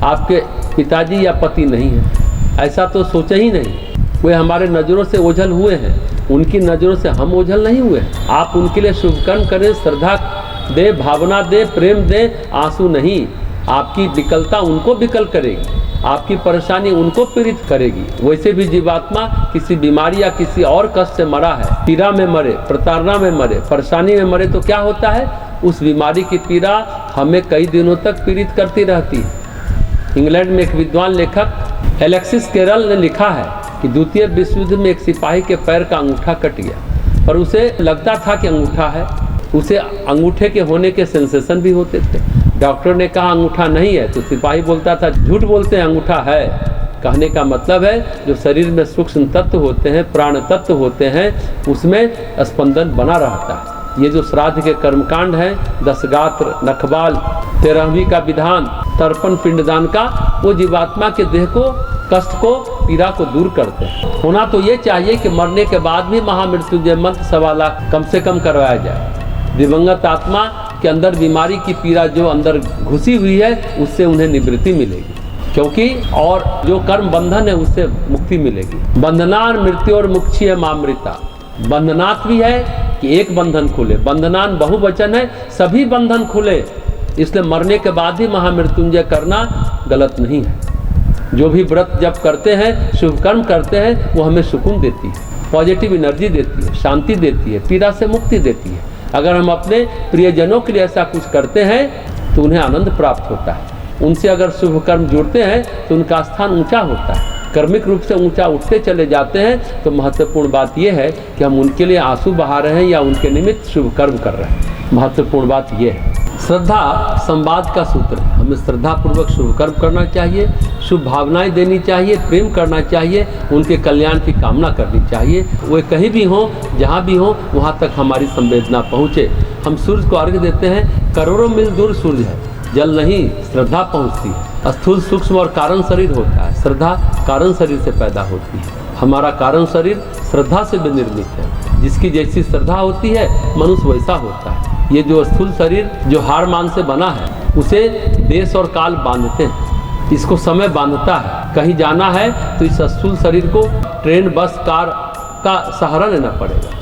आपके पिताजी या पति नहीं है, ऐसा तो सोचा ही नहीं। वे हमारे नज़रों से ओझल हुए हैं, उनकी नज़रों से हम ओझल नहीं हुए। आप उनके लिए शुभ कर्म करें, श्रद्धा दे, भावना दे, प्रेम दे, आंसू नहीं। आपकी विकलता उनको विकल करेगी, आपकी परेशानी उनको पीड़ित करेगी। वैसे भी जीवात्मा किसी बीमारी या किसी और कष्ट से मरा है, पीड़ा में मरे, प्रताड़ना में मरे, परेशानी में मरे तो क्या होता है, उस बीमारी की पीड़ा हमें कई दिनों तक पीड़ित करती रहती है। इंग्लैंड में एक विद्वान लेखक एलेक्सिस कैरल ने लिखा है कि द्वितीय विश्व युद्ध में एक सिपाही के पैर का अंगूठा कट गया, पर उसे लगता था कि अंगूठा है, उसे अंगूठे के होने के सेंसेशन भी होते थे। डॉक्टर ने कहा अंगूठा नहीं है, तो सिपाही बोलता था झूठ बोलते हैं, अंगूठा है। कहने का मतलब है जो शरीर में सूक्ष्म तत्व होते हैं, प्राण तत्व होते हैं, उसमें स्पंदन बना रहता है। ये जो श्राद्ध के कर्मकांड हैं, 10 गात्र, नखबाल, 13वीं का विधान, तर्पण, पिंडदान का, वो जीवात्मा के देह को, कष्ट को, पीड़ा को दूर करते हैं। होना तो ये चाहिए कि मरने के बाद भी महामृत्युंजय मंत्र 1.25 लाख कम से कम करवाया जाए। दिवंगत आत्मा के अंदर बीमारी की पीड़ा जो अंदर घुसी हुई है, उससे उन्हें निवृत्ति मिलेगी, क्योंकि और जो कर्म बंधन है उससे मुक्ति मिलेगी। बंधनान मृत्यु और मुक्षीय मामृता। बंधनात् भी है कि एक बंधन खुले, बंधनान बहुवचन है, सभी बंधन खुले। इसलिए मरने के बाद ही महामृत्युंजय करना गलत नहीं है। जो भी व्रत जब करते हैं, शुभ कर्म करते हैं, वो हमें सुकून देती है, पॉजिटिव एनर्जी देती है, शांति देती है, पीड़ा से मुक्ति देती है। अगर हम अपने प्रियजनों के लिए ऐसा कुछ करते हैं तो उन्हें आनंद प्राप्त होता है। उनसे अगर शुभ कर्म जुड़ते हैं तो उनका स्थान ऊंचा होता है, कर्मिक रूप से ऊंचा उठते चले जाते हैं। तो महत्वपूर्ण बात यह है कि हम उनके लिए आंसू बहा रहे हैं या उनके निमित्त शुभ कर्म कर रहे हैं। महत्वपूर्ण बात यह है। श्रद्धा संवाद का सूत्र है। हमें श्रद्धापूर्वक शुभ कर्म करना चाहिए, शुभ भावनाएं देनी चाहिए, प्रेम करना चाहिए, उनके कल्याण की कामना करनी चाहिए। वे कहीं भी हों, जहाँ भी हों, वहाँ तक हमारी संवेदना पहुँचे। हम सूर्य को अर्घ्य देते हैं, करोड़ों मील दूर सूर्य है, जल नहीं, श्रद्धा पहुँचती है। स्थूल, सूक्ष्म और कारण शरीर होता है, श्रद्धा कारण शरीर से पैदा होती है। हमारा कारण शरीर श्रद्धा से निर्मित है। जिसकी जैसी श्रद्धा होती है, मनुष्य वैसा होता है। ये जो स्थूल शरीर जो हाड़ मान से बना है, उसे देश और काल बांधते हैं, इसको समय बांधता है। कहीं जाना है तो इस स्थूल शरीर को ट्रेन, बस, कार का सहारा लेना पड़ेगा।